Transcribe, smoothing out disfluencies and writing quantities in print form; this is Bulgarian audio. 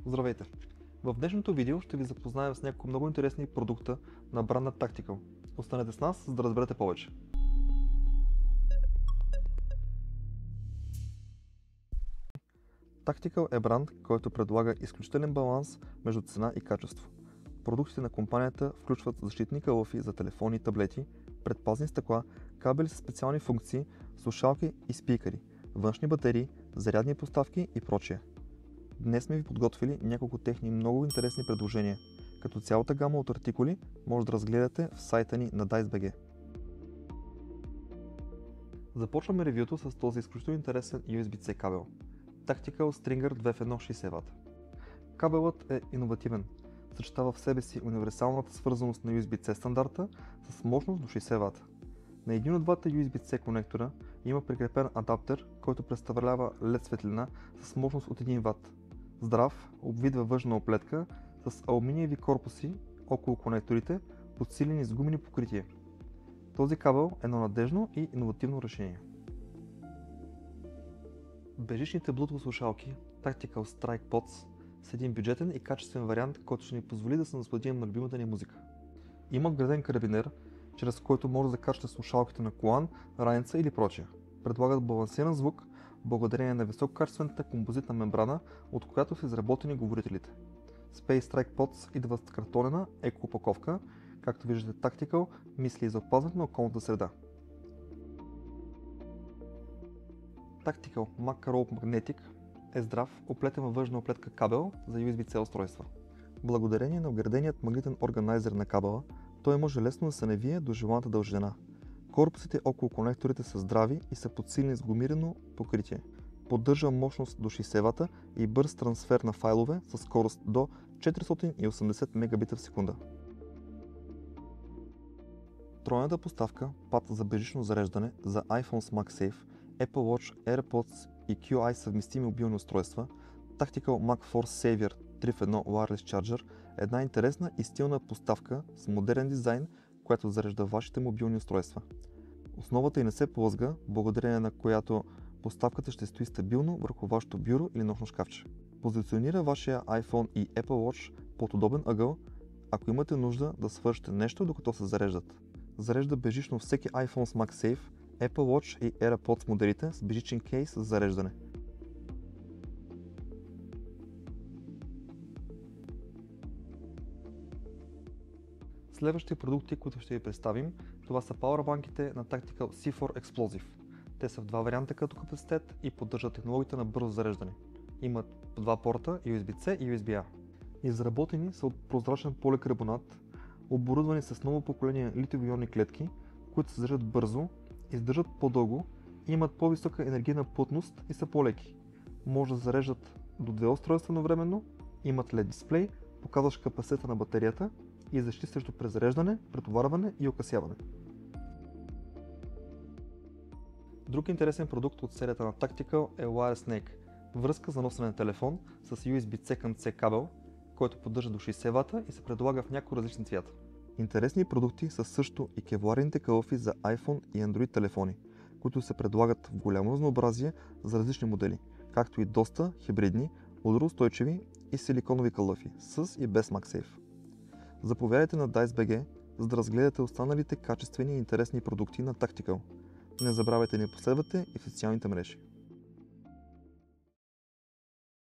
Здравейте! В днешното видео ще ви запознаем с няколко много интересни продукта на бранда Tactical. Останете с нас, за да разберете повече. Tactical е бранд, който предлага изключителен баланс между цена и качество. Продуктите на компанията включват защитни кълъфи за телефони и таблети, предпазни стъкла, кабели с специални функции, слушалки и спикъри, външни батерии, зарядни поставки и прочее. Днес сме ви подготвили няколко техни много интересни предложения, като цялата гама от артикули може да разгледате в сайта ни на Dice.bg. Започваме ревюто с този изключително интересен USB-C кабел Tactical Stringer 2 в 1 60W. Кабелът е иновативен, съчетава в себе си универсалната свързаност на USB-C стандарта с мощност до 60W. На един от двата USB-C конектора има прикрепен адаптер, който представлява LED светлина с мощност от 1W. Здрав, обвидва външна оплетка с алуминиеви корпуси около конекторите, подсилени с гумени покрития. Този кабел е едно надежно и иновативно решение. Бежичните Bluetooth слушалки Tactical Strike Pods са един бюджетен и качествен вариант, който ще ни позволи да се насладим на любимата ни музика. Има вграден карабинер, чрез който може да качвате слушалките на колан, раница или прочее. Предлагат балансиран звук, благодарение на висококачествената композитна мембрана, от която са изработени говорителите. Space Strike Pods идват с картонена еко-опаковка, както виждате Tactical мисли и за опазването на околната среда. Tactical Mac Rope Magnetic е здрав, оплетен във външна оплетка кабел за USB-C устройства. Благодарение на вграденият магнитен органайзер на кабела, той може лесно да се навие до желаната дължина. Корпусите около конекторите са здрави и са подсилени с гумирано покритие. Поддържа мощност до 60W и бърз трансфер на файлове със скорост до 480 Мбит в секунда. Тройната поставка пад за бежично зареждане за iPhone с MagSafe, Apple Watch, AirPods и QI съвместими мобилни устройства, Tactical Mac Force Saver 3 в 1 Wireless Charger е една интересна и стилна поставка с модерен дизайн, която зарежда вашите мобилни устройства. Основата й не се плъзга, благодарение на която поставката ще стои стабилно върху вашето бюро или нощно шкафче. Позиционира вашия iPhone и Apple Watch под удобен ъгъл, ако имате нужда да свършите нещо докато се зареждат. Зарежда бежично всеки iPhone с MagSafe, Apple Watch и AirPods моделите с бежичен кейс за зареждане. Следващите продукти, които ще ви представим, това са пауърбанките на Tactical C4 Explosive. Те са в два варианта като капацитет и поддържат технологията на бързо зареждане. Имат два порта USB-C и USB-A. Изработени са от прозрачен поликарбонат, оборудвани с ново поколение литиево-ионни клетки, които се зареждат бързо, издържат по-дълго и имат по-висока енергийна плътност и са по-леки. Може да зареждат до две устройства едновременно, имат LED дисплей, показващ капацитета на батерията и защита срещу презареждане, претоварване и окъсяване. Друг интересен продукт от серията на Tactical е Wire Snake, връзка за носене на телефон с USB-C към C кабел, който поддържа до 60W и се предлага в някои различни цвята. Интересни продукти са също и кевларените кълъфи за iPhone и Android телефони, които се предлагат в голямо разнообразие за различни модели, както и доста хибридни, удароустойчиви и силиконови кълъфи, с и без MagSafe. Заповядайте на Dice.bg, за да разгледате останалите качествени и интересни продукти на Tactical. Не забравяйте да ни последвате и в социалните мрежи.